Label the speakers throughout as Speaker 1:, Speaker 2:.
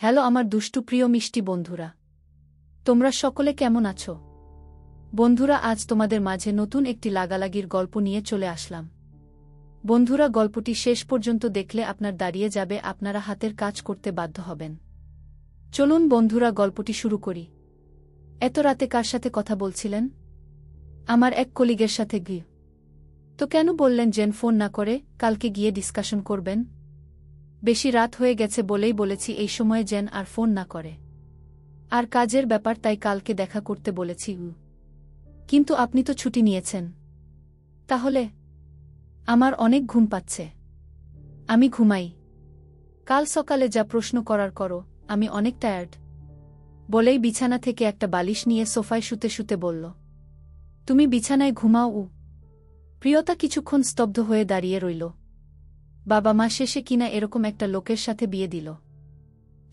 Speaker 1: Hello আমার দুষ্টু প্রিয় মিষ্টি বন্ধুরা, তোমরা সকলে কেমন আছো? বন্ধুরা, আজ তোমাদের মাঝে নতুন একটি লাগালাগির গল্প নিয়ে চলে আসলাম। বন্ধুরা, গল্পটি শেষ পর্যন্ত দেখলে আপনার দাঁড়িয়ে যাবে, আপনারা হাতের কাজ করতে বাধ্য হবেন। চলুন বন্ধুরা, গল্পটি শুরু করি। এত রাতে কার সাথে কথা বলছিলেন? আমার এক কলিগের সাথে গিয়ে। তো কেন বললেন জেন ফোন না করে কালকে গিয়ে ডিসকাশন করবেন? বেশি রাত হয়ে গেছে বলেই বলেছি এই সময়ে জেন আর ফোন না করে। আর কাজের ব্যাপার, তাই কালকে দেখা করতে বলেছি। কিন্তু আপনি তো ছুটি নিয়েছেন। তাহলে? আমার অনেক ঘুম পাচ্ছে, আমি ঘুমাই। কাল সকালে যা প্রশ্ন করার করো, আমি অনেক টায়ার্ড। বলেই বিছানা থেকে একটা বালিশ নিয়ে সোফায় শুতে শুতে বলল, তুমি বিছানায় ঘুমাও। প্রিয়তা কিছুক্ষণ স্তব্ধ হয়ে দাঁড়িয়ে রইল। বাবা মা শেষে কিনা এরকম একটা লোকের সাথে বিয়ে দিল।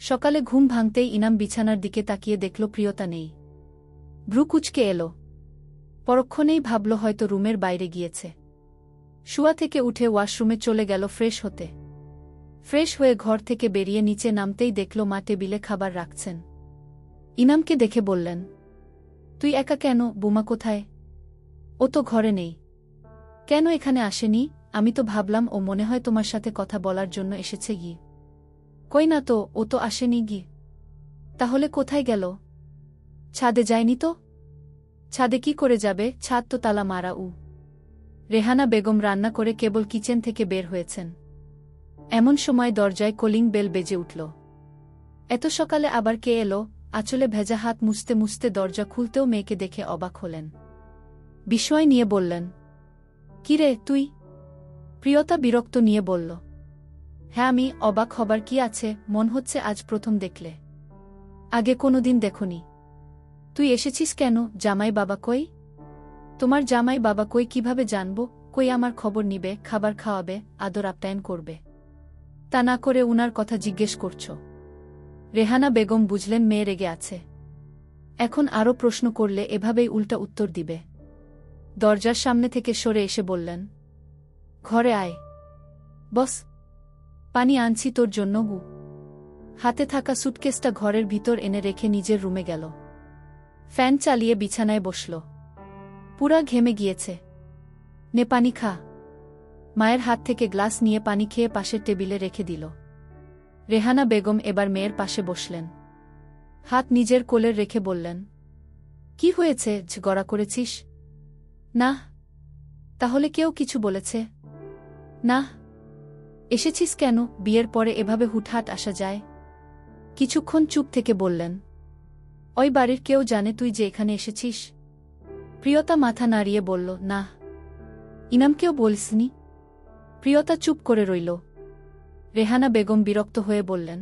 Speaker 1: সকালে ঘুম ভাঙতেই ইনাম বিছানার দিকে তাকিয়ে দেখল প্রিয়তা নেই। ভ্রু কুঁচকে এলো। পরক্ষণেই ভাবল হয়তো রুমের বাইরে গিয়েছে। শুয়া থেকে উঠে ওয়াশরুমে চলে গেল ফ্রেশ হতে। ফ্রেশ হয়ে ঘর থেকে বেরিয়ে নিচে নামতেই দেখল মা টেবিলে খাবার রাখছেন। ইনামকে দেখে বললেন, তুই একা কেন? বুমা কোথায়? ও তো ঘরে নেই। কেন এখানে আসেনি? আমি তো ভাবলাম ও মনে হয় তোমার সাথে কথা বলার জন্য এসেছে গি। কই না তো, ও তো আসেনি গি। তাহলে কোথায় গেল? ছাদে যায়নি তো? ছাদে কি করে যাবে? ছাদ তো তালা মারা। রেহানা বেগম রান্না করে কেবল কিচেন থেকে বের হয়েছেন। এমন সময় দরজায় কলিং বেল বেজে উঠল। এত সকালে আবার কে এলো? আঁচলে ভেজা হাত মুছতে মুছতে দরজা খুলতেও মেয়েকে দেখে অবাক হলেন। বিস্ময় নিয়ে বললেন, কিরে তুই? প্রিয়তা বিরক্ত নিয়ে বলল, হ্যাঁ আমি। অবাক হবার কি আছে, মন হচ্ছে আজ প্রথম দেখলে। আগে কোনোদিন দেখনি। তুই এসেছিস কেন? জামাই বাবা কই? তোমার জামাই বাবা কই কিভাবে জানব? কই আমার খবর নিবে, খাবার খাওয়াবে, আদর আপ্যায়ন করবে। তা না করে উনার কথা জিজ্ঞেস করছ। রেহানা বেগম বুঝলেন মেয়ে রেগে আছে। এখন আরও প্রশ্ন করলে এভাবেই উল্টা উত্তর দিবে। দরজার সামনে থেকে সরে এসে বললেন, ঘরে আয়। বস, পানি আনছি তোর জন্য। হাতে থাকা সুটকেসটা ঘরের ভিতর এনে রেখে নিজের রুমে গেল। ফ্যান চালিয়ে বিছানায় বসল। পুরা ঘেমে গিয়েছে। নে পানি খা। মায়ের হাত থেকে গ্লাস নিয়ে পানি খেয়ে পাশের টেবিলে রেখে দিল। রেহানা বেগম এবার মেয়ের পাশে বসলেন। হাত নিজের কোলের রেখে বললেন, কি হয়েছে? ঝগড়া করেছিস? না। তাহলে কেউ কিছু বলেছে? না। এসেছিস কেন? বিয়ের পরে এভাবে হুটহাট আসা যায়? কিছুক্ষণ চুপ থেকে বললেন, ওই বাড়ির কেউ জানে তুই যে এখানে এসেছিস? প্রিয়তা মাথা নাড়িয়ে বলল, না। ইনামকেও বলিসনি? প্রিয়তা চুপ করে রইল। রেহানা বেগম বিরক্ত হয়ে বললেন,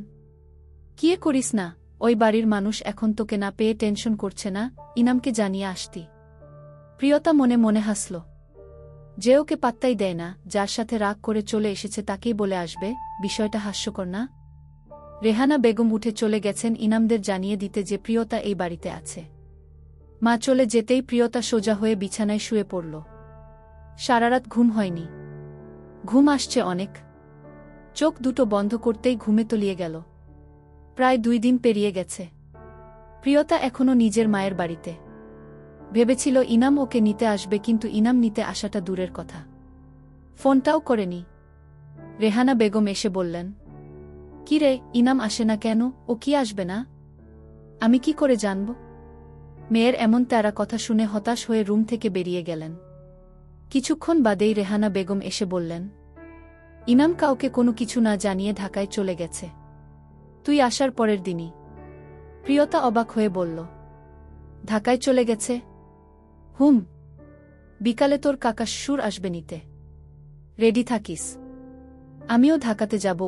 Speaker 1: কি করিস না? ওই বাড়ির মানুষ এখন তোকে না পেয়ে টেনশন করছে না? ইনামকে জানিয়ে আসতি। প্রিয়তা মনে মনে হাসল। যে ওকে পাত্তাই দেয় না, যার সাথে রাগ করে চলে এসেছে তাকেই বলে আসবে, বিষয়টা হাস্যকর না? রেহানা বেগম উঠে চলে গেছেন ইনামদের জানিয়ে দিতে যে প্রিয়তা এই বাড়িতে আছে। মা চলে যেতেই প্রিয়তা সোজা হয়ে বিছানায় শুয়ে পড়ল। সারারাত ঘুম হয়নি। ঘুম আসছে অনেক। চোখ দুটো বন্ধ করতেই ঘুমে তলিয়ে গেল। প্রায় 2 দিন পেরিয়ে গেছে। প্রিয়তা এখনও নিজের মায়ের বাড়িতে। ভেবেছিল ইনাম ওকে নিতে আসবে, কিন্তু ইনাম নিতে আসাটা দূরের কথা, ফোনটাও করেনি। রেহানা বেগম এসে বললেন, কি রে, ইনাম আসে না কেন? ও কি আসবে না? আমি কি করে জানব? মেয়ের এমন তেরা কথা শুনে হতাশ হয়ে রুম থেকে বেরিয়ে গেলেন। কিছুক্ষণ বাদেই রেহানা বেগম এসে বললেন, ইনাম কাউকে কোনো কিছু না জানিয়ে ঢাকায় চলে গেছে। তুই আসার পরের দিনই। প্রিয়তা অবাক হয়ে বলল, ঢাকায় চলে গেছে? হুম। বিকালে তোর কাকা শ্বশুর আসবে নিতে। রেডি থাকিস। আমিও ঢাকাতে যাব।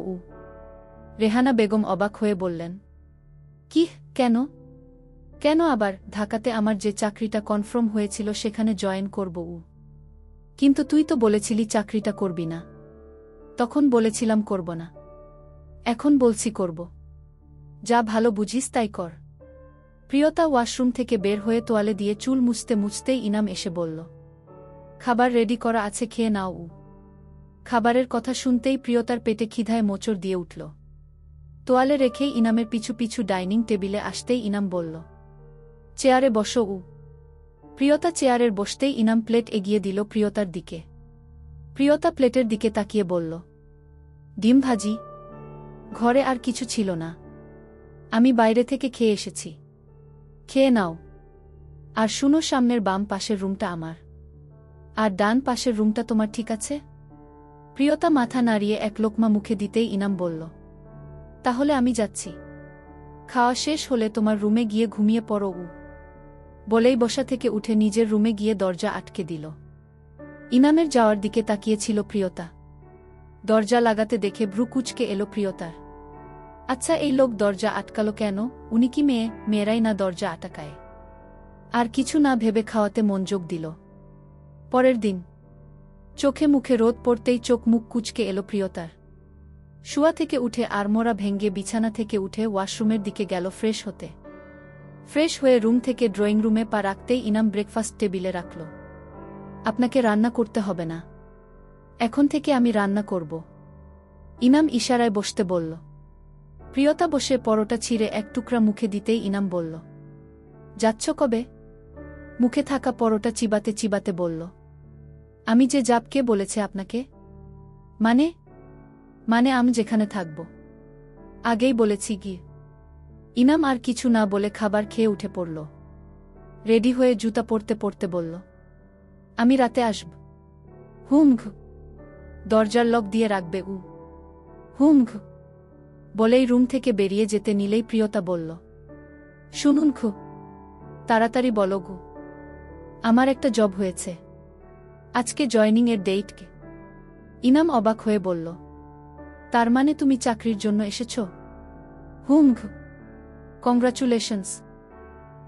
Speaker 1: রেহানা বেগম অবাক হয়ে বললেন, কি? কেন? কেন আবার? ঢাকাতে আমার যে চাকরিটা কনফার্ম হয়েছিল সেখানে জয়েন করব। কিন্তু তুই তো বলেছিলি চাকরিটা করবি না। তখন বলেছিলাম করব না, এখন বলছি করব। যা ভালো বুঝিস তাই কর। প্রিয়তা ওয়াশরুম থেকে বের হয়ে তোয়ালে দিয়ে চুল মুছতে মুছতেই ইনাম এসে বলল, খাবার রেডি করা আছে, খেয়ে নাও। খাবারের কথা শুনতেই প্রিয়তার পেটে খিদায় মোচড় দিয়ে উঠল। তোয়ালে রেখেই ইনামের পিছু পিছু ডাইনিং টেবিলে আসতেই ইনাম বলল, চেয়ারে বসো। প্রিয়তা চেয়ারের বসতেই ইনাম প্লেট এগিয়ে দিল প্রিয়তার দিকে। প্রিয়তা প্লেটের দিকে তাকিয়ে বলল, ডিম ভাজি। ঘরে আর কিছু ছিল না, আমি বাইরে থেকে খেয়ে এসেছি। খেয়ে নাও। আর শুনো, সামনের বাম পাশের রুমটা আমার, আর ডান পাশের রুমটা তোমার, ঠিক আছে? প্রিয়তা মাথা নাড়িয়ে এক লোকমা মুখে দিতেই ইনাম বলল, তাহলে আমি যাচ্ছি। খাওয়া শেষ হলে তোমার রুমে গিয়ে ঘুমিয়ে পড়ো। বলেই বসা থেকে উঠে নিজের রুমে গিয়ে দরজা আটকে দিল। ইনামের যাওয়ার দিকে তাকিয়েছিল প্রিয়তা। দরজা লাগাতে দেখে ভ্রু কুঁচকে এলো প্রিয়তার। আচ্ছা, এই লোক দরজা আটকালো কেন? উনি কি মেয়ে? মেয়েরাই না দরজা আটকায়। আর কিছু না ভেবে খাওয়াতে মনোযোগ দিল। পরের দিন চোখে মুখে রোদ পড়তেই চোখ মুখ কুঁচকে এলো প্রিয়তার। শুয়া থেকে উঠে আড়মোড়া ভেঙ্গে বিছানা থেকে উঠে ওয়াশরুমের দিকে গেল ফ্রেশ হতে। ফ্রেশ হয়ে রুম থেকে ড্রয়িং রুমে পা রাখতেই ইনাম ব্রেকফাস্ট টেবিলে রাখল। আপনাকে রান্না করতে হবে না, এখন থেকে আমি রান্না করব। ইনাম ইশারায় বসতে বলল। প্রিয়তা বসে পরোটা ছিঁড়ে এক টুকরা মুখে দিতেই ইনাম বলল, যাচ্ছ কবে? মুখে থাকা পরোটা চিবাতে চিবাতে বলল, আমি যে যাব, কে বলেছে আপনাকে? মানে মানে আমি যেখানে থাকব। আগেই বলেছি কি? ইনাম আর কিছু না বলে খাবার খেয়ে উঠে পড়ল। রেডি হয়ে জুতা পরতে পরতে বলল, আমি রাতে আসব। হুম। দরজার লক দিয়ে রাখবে? হুম। বলেই রুম থেকে বেরিয়ে যেতে নিলেই প্রিয়তা বলল, শুনুন, তাড়াতাড়ি বলো গো, আমার একটা জব হয়েছে। আজকে জয়নিং এর ডেট কে? ইনাম অবাক হয়ে বলল, তার মানে তুমি চাকরির জন্য এসেছ? হুম। কংগ্রাচুলেশনস।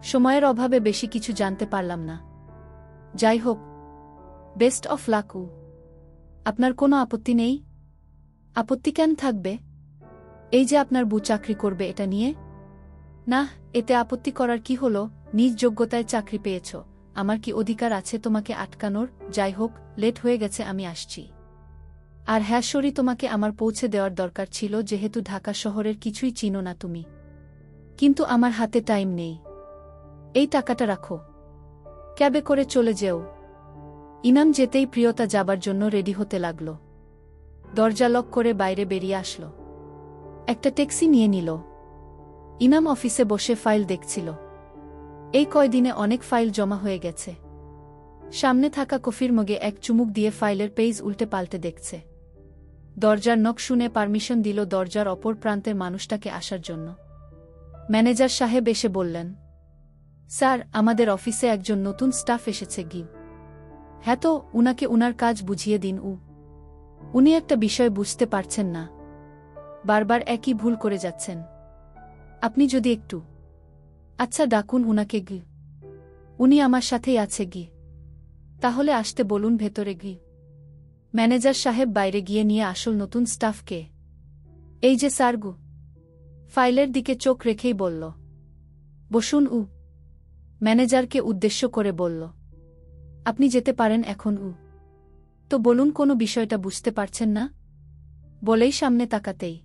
Speaker 1: সময়ের অভাবে বেশি কিছু জানতে পারলাম না। যাই হোক, বেস্ট অফ লাক। আপনার কোনো আপত্তি নেই? আপত্তি কেন থাকবে? এই যে আপনার বউ চাকরি করবে, এটা নিয়ে? না, এতে আপত্তি করার কি হলো? নিজ যোগ্যতায় চাকরি পেয়েছ, আমার কি অধিকার আছে তোমাকে আটকানোর? যাই হোক, লেট হয়ে গেছে, আমি আসছি। আর হ্যাঁ সরি, তোমাকে আমার পৌঁছে দেওয়ার দরকার ছিল, যেহেতু ঢাকা শহরের কিছুই চিনো না তুমি। কিন্তু আমার হাতে টাইম নেই। এই টাকাটা রাখো, ক্যাবে করে চলে যেও। ইনাম যেতেই প্রিয়তা যাবার জন্য রেডি হতে লাগল। দরজা লক করে বাইরে বেরিয়ে আসলো। একটা ট্যাক্সি নিয়ে নিল। ইনাম অফিসে বসে ফাইল দেখছিল। এই কয়দিনে অনেক ফাইল জমা হয়ে গেছে। সামনে থাকা কফির মগে এক চুমুক দিয়ে ফাইলের পেজ উল্টে পাল্টে দেখছে। দরজার নক শুনে পারমিশন দিল দরজার অপর প্রান্তের মানুষটাকে আসার জন্য। ম্যানেজার সাহেব এসে বললেন, স্যার, আমাদের অফিসে একজন নতুন স্টাফ এসেছে। হ্যাঁ তো, উনাকে উনার কাজ বুঝিয়ে দিন। উনি একটা বিষয় বুঝতে পারছেন না, বারবার একই ভুল করে যাচ্ছেন। আপনি যদি একটু আচ্ছা ডাকুন উনাকে। উনি আমার সাথেই আছে। তাহলে আসতে বলুন ভেতরে। ম্যানেজার সাহেব বাইরে গিয়ে নিয়ে আসল নতুন স্টাফকে। এই যে স্যার। ফাইলের দিকে চোখ রেখেই বলল, বসুন। ম্যানেজারকে উদ্দেশ্য করে বলল, আপনি যেতে পারেন এখন। তো বলুন, কোনো বিষয়টা বুঝতে পারছেন না? বলেই সামনে তাকাতেই